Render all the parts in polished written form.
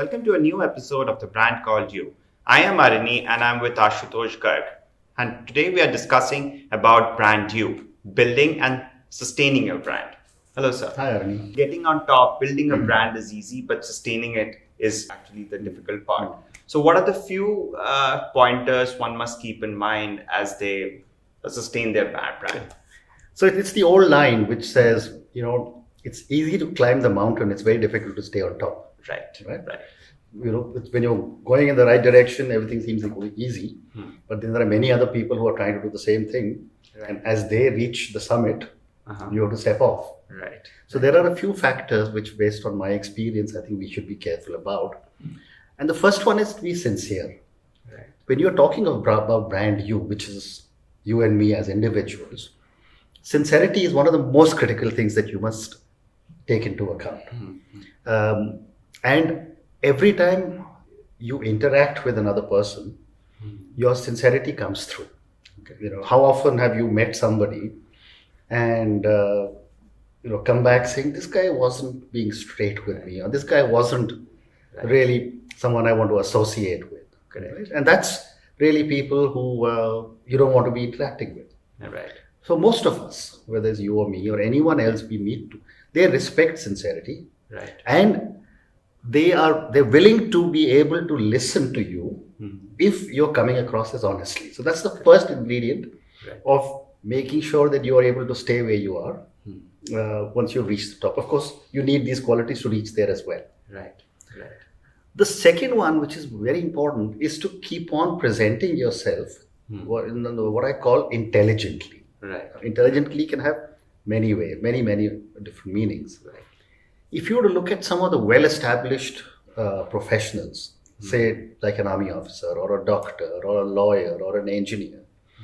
Welcome to a new episode of The Brand Called You. I am Arini and I'm with Ashutosh Garg. And today we are discussing about brand you, building and sustaining your brand. Hello, sir. Hi, Arni. Getting on top, building a brand is easy, but sustaining it is actually the difficult part. So, what are the few pointers one must keep in mind as they sustain their brand? So it's the old line which says, it's easy to climb the mountain. It's very difficult to stay on top. Right. When you're going in the right direction, everything seems like easy. But then there are many other people who are trying to do the same thing. Right. And as they reach the summit, you have to step off. Right. So there are a few factors which, based on my experience, I think we should be careful about. And the first one is to be sincere. Right. When you're talking about brand you, which is you and me as individuals, sincerity is one of the most critical things that you must take into account. And every time you interact with another person, your sincerity comes through. How often have you met somebody and come back saying, this guy wasn't being straight with me, or this guy wasn't really someone I want to associate with. Right? And that's really people who you don't want to be interacting with. Right. So most of us, whether it's you or me or anyone else we meet, they respect sincerity. Right. And they're willing to be able to listen to you if you're coming across as honestly. So that's the first ingredient of making sure that you are able to stay where you are once you reach the top. Of course, you need these qualities to reach there as well. Right. The second one, which is very important, is to keep on presenting yourself what I call intelligently. Right. Intelligently can have many ways, many different meanings. Right. If you were to look at some of the well-established professionals, say like an army officer or a doctor or a lawyer or an engineer,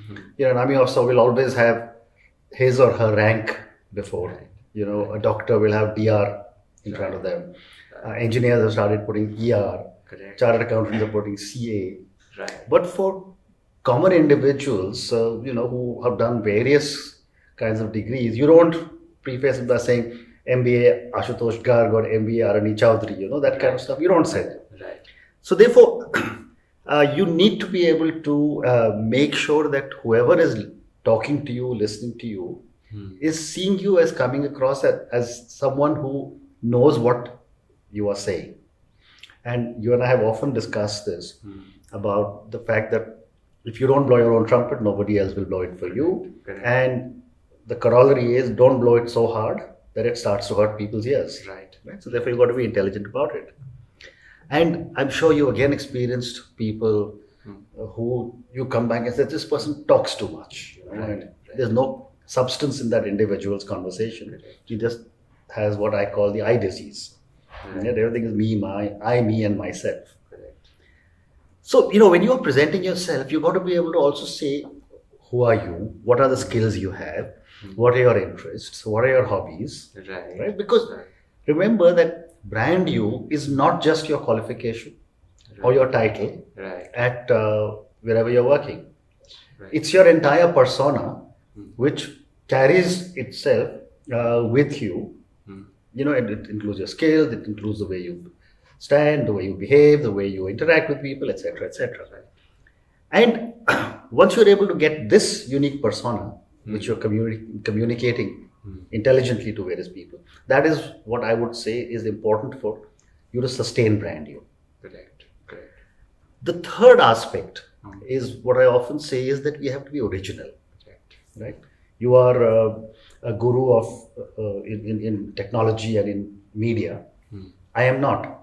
an army officer will always have his or her rank before. A doctor will have DR in front of them. Engineers have started putting ER. Correct. Chartered accountants are putting CA. Right. But for common individuals, who have done various kinds of degrees, you don't preface it by saying MBA Ashutosh Garg or MBA Arani Chaudhary, that kind of stuff. You don't say that. Right. So therefore, you need to be able to make sure that whoever is talking to you, listening to you, is seeing you as coming across as someone who knows what you are saying. And you and I have often discussed this about the fact that if you don't blow your own trumpet, nobody else will blow it for you. Correct. And the corollary is don't blow it so hard that it starts to hurt people's ears. Right. So therefore, you've got to be intelligent about it. And I'm sure you again experienced people who you come back and say, this person talks too much. And there's no substance in that individual's conversation. He just has what I call the I disease. Everything is me, me and myself. Correct. So, when you're presenting yourself, you've got to be able to also say, who are you? What are the skills you have? What are your interests? What are your hobbies? Right? Because remember that brand you is not just your qualification or your title at wherever you're working. Right. It's your entire persona which carries itself with you. It includes your skills, it includes the way you stand, the way you behave, the way you interact with people, etc., etc. And once you're able to get this unique persona, which you're communicating intelligently to various people, that is what I would say is important for you to sustain brand you. Correct. The third aspect is what I often say is that we have to be original. Right? You are a guru of in technology and in media. I am not.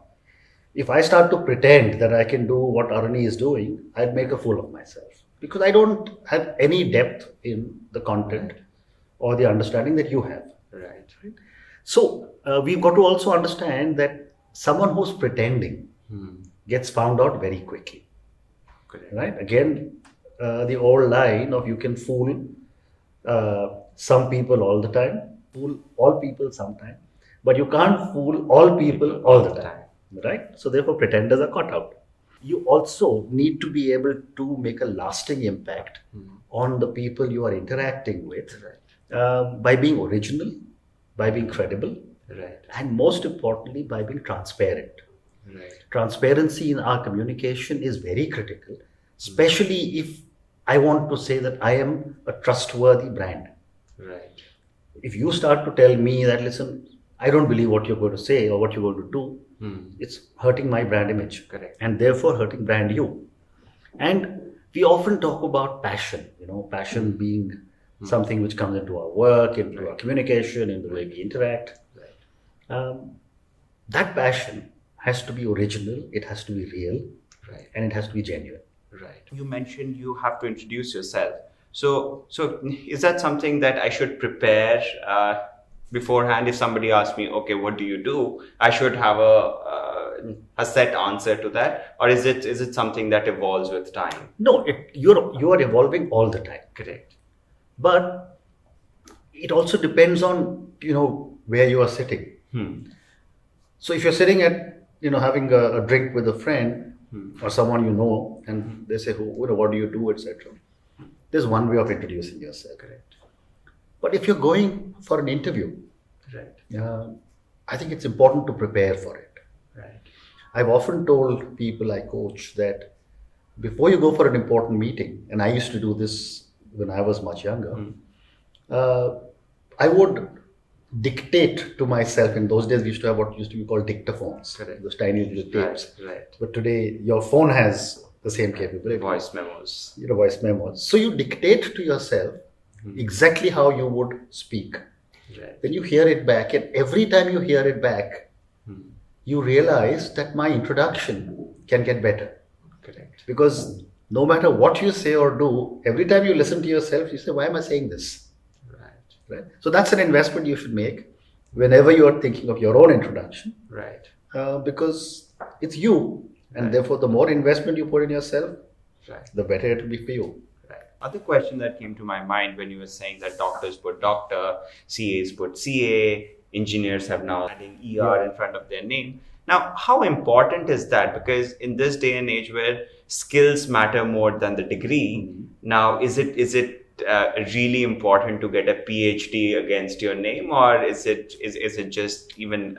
If I start to pretend that I can do what Arani is doing, I'd make a fool of myself because I don't have any depth in the content or the understanding that you have. Right. So we've got to also understand that someone who's pretending gets found out very quickly. Correct. Right? Again, the old line of you can fool some people all the time, fool all people sometime, but you can't fool all people all the time. Right? So therefore, pretenders are caught out. You also need to be able to make a lasting impact on the people you are interacting with by being original, by being credible, Right. and most importantly, by being transparent. Right. Transparency in our communication is very critical, especially if I want to say that I am a trustworthy brand. Right. If you start to tell me that, listen, I don't believe what you're going to say or what you're going to do, it's hurting my brand image. Correct. And therefore hurting brand you. And we often talk about passion, passion being something which comes into our work, into our communication, in the way we interact. Right. That passion has to be original, it has to be real, Right. and it has to be genuine. Right. You mentioned you have to introduce yourself. So is that something that I should prepare beforehand? If somebody asks me, okay, what do you do? I should have a set answer to that, or is it something that evolves with time? No, you are evolving all the time. Correct. But it also depends on where you are sitting. So if you're sitting at having a drink with a friend or someone and they say, what do you do, etc. There's one way of introducing yourself. Correct. But if you're going for an interview, Right. I think it's important to prepare for it. Right. I've often told people I coach that before you go for an important meeting, and I used to do this when I was much younger, I would dictate to myself. In those days, we used to have what used to be called dictaphones, Correct. those tiny little tapes. Right. But today, your phone has the same capability. Voice memos. Voice memos. So you dictate to yourself exactly how you would speak. Right. Then you hear it back, and every time you hear it back, you realize that my introduction can get better. Correct. Because no matter what you say or do, every time you listen to yourself, you say, why am I saying this? Right? So that's an investment you should make whenever you are thinking of your own introduction. Right. Because it's you. And Right. therefore, the more investment you put in yourself, Right. the better it will be for you. Right. Other question that came to my mind when you were saying that doctors put doctor, CAs put CA, engineers have now adding ER in front of their name. Now, how important is that? Because in this day and age where skills matter more than the degree, now is it really important to get a PhD against your name, or is it just even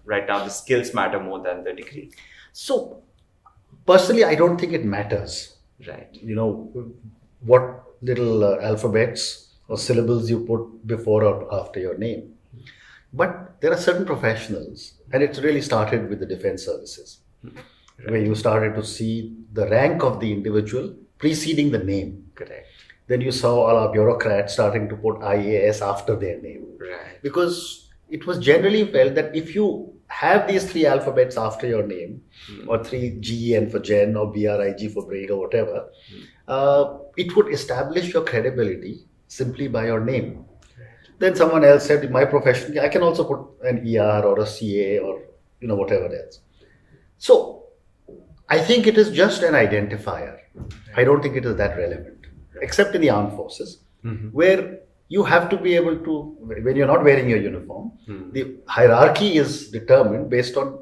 right now the skills matter more than the degree? So, personally, I don't think it matters. Right. What little alphabets or syllables you put before or after your name. But there are certain professionals, and it really started with the defense services, where you started to see the rank of the individual preceding the name. Correct. Then you saw all our bureaucrats starting to put IAS after their name. Right. Because it was generally felt that if you have these three alphabets after your name, or three GEN for Gen, or BRIG for brain, or whatever, it would establish your credibility simply by your name. Then someone else said, in my profession, I can also put an ER or a CA or whatever else. So I think it is just an identifier. I don't think it is that relevant, except in the armed forces, where you have to be able to, when you're not wearing your uniform, the hierarchy is determined based on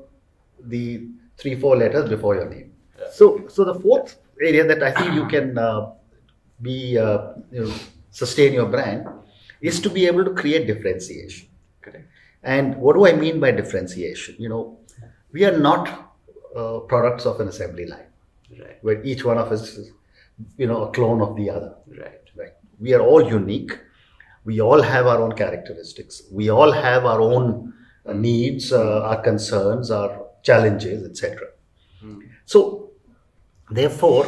the 3-4 letters before your name. So the fourth area that I think you can sustain your brand is to be able to create differentiation. Correct. And what do I mean by differentiation? We are not products of an assembly line, Right. where each one of us is, a clone of the other. Right. Right. We are all unique. We all have our own characteristics. We all have our own needs, our concerns, our challenges, etc. So, therefore,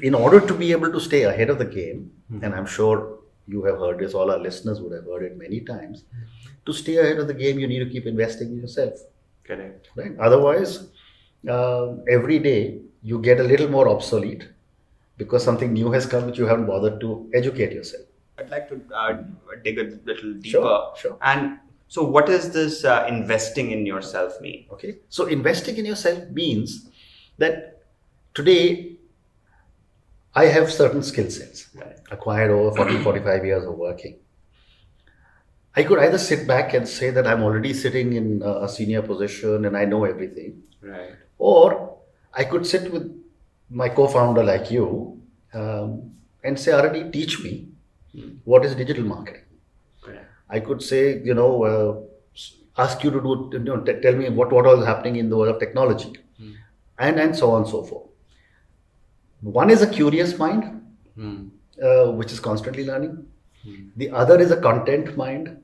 in order to be able to stay ahead of the game, and I'm sure you have heard this, all our listeners would have heard it many times, to stay ahead of the game, you need to keep investing in yourself. Correct. Right? Otherwise, every day you get a little more obsolete because something new has come which you haven't bothered to educate yourself. I'd like to dig a little deeper. Sure. And so, what does this investing in yourself mean? Okay. So investing in yourself means that today I have certain skill sets Right. acquired over 45 years of working. I could either sit back and say that I'm already sitting in a senior position and I know everything, Right. or I could sit with my co-founder like you and say, already teach me what is digital marketing. Right. I could say, ask you to do, tell me what all is happening in the world of technology. and so on and so forth. One is a curious mind, which is constantly learning. The other is a content mind,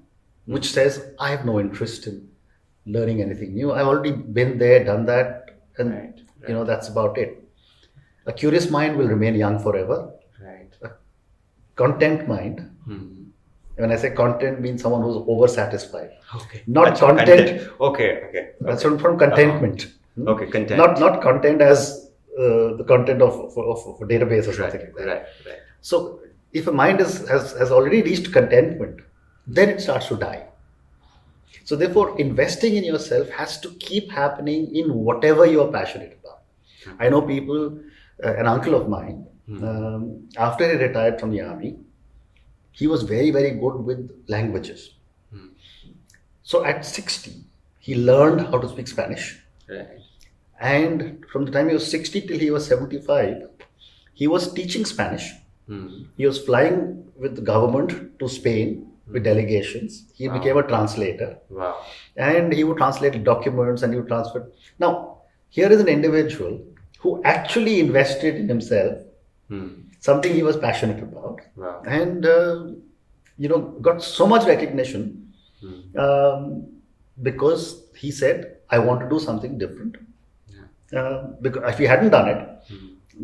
which says, I have no interest in learning anything new. I've already been there, done that, and Right. that's about it. A curious mind will remain young forever. Right. A content mind, when I say content, means someone who's oversatisfied. Okay. Not That's content. Okay. That's from contentment. Okay, content. Not content as the content of a database or something like that. Right. So if a mind has already reached contentment, then it starts to die. So therefore, investing in yourself has to keep happening in whatever you are passionate about. I know people, an uncle of mine, after he retired from the army, he was very, very good with languages. So at 60, he learned how to speak Spanish. Right. And from the time he was 60 till he was 75, he was teaching Spanish. He was flying with the government to Spain with delegations. He became a translator. Wow. And he would translate documents and he would transfer. Now, here is an individual who actually invested in himself, something he was passionate about, Wow. and got so much recognition because he said, I want to do something different. Because if he hadn't done it,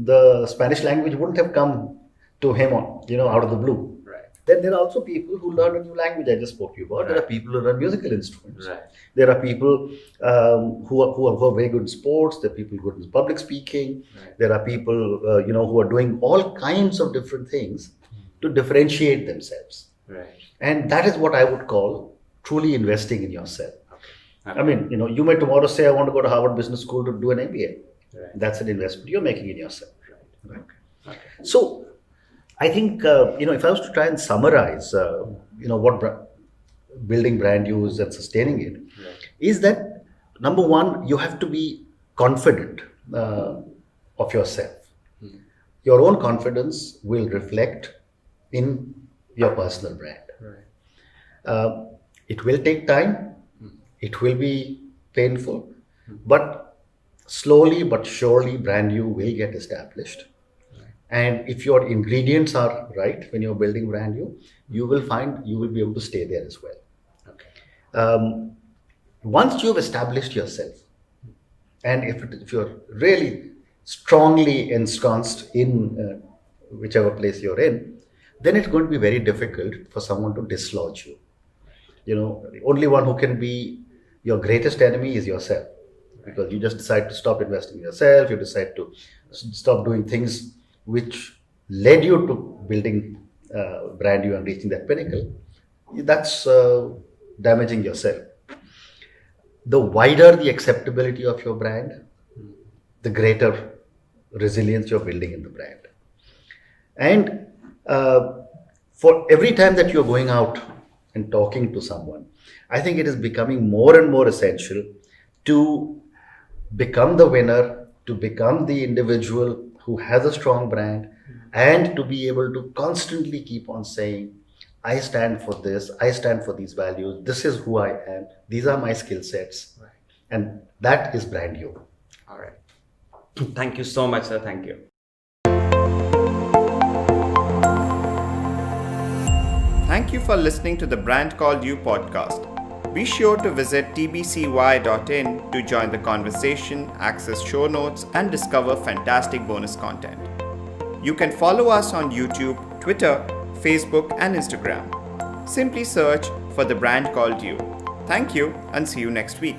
the Spanish language wouldn't have come to him out of the blue. Right. Then there are also people who learn a new language. I just spoke to you about. There are Right. people who learn musical instruments. Right. There are people who are very good in sports. There are people good in public speaking. Right. There are people who are doing all kinds of different things to differentiate themselves. Right. And that is what I would call truly investing in yourself. Okay. I mean, you may tomorrow say, I want to go to Harvard Business School to do an MBA. Right. That's an investment you're making in yourself. Right. Okay. So, I think if I was to try and summarize, what building brand use and sustaining it is that number one, you have to be confident of yourself. Your own confidence will reflect in your personal brand. Right. It will take time. It will be painful, but slowly but surely, brand you will get established. And if your ingredients are right when you're building brand you will find you will be able to stay there as well. Okay. Once you've established yourself, and if you're really strongly ensconced in whichever place you're in, then it's going to be very difficult for someone to dislodge you. The only one who can be your greatest enemy is yourself, because you just decide to stop investing in yourself. You decide to stop doing things which led you to building brand you and reaching that pinnacle. That's damaging yourself. The wider the acceptability of your brand, the greater resilience you're building in the brand. And for every time that you're going out and talking to someone, I think it is becoming more and more essential to become the winner, to become the individual who has a strong brand, and to be able to constantly keep on saying, I stand for this, I stand for these values, this is who I am, these are my skill sets. Right. And that is brand you. All right. Thank you so much, sir. Thank you. Thank you for listening to the Brand Called You podcast. Be sure to visit tbcy.in to join the conversation, access show notes, and discover fantastic bonus content. You can follow us on YouTube, Twitter, Facebook, and Instagram. Simply search for The Brand Called You. Thank you and see you next week.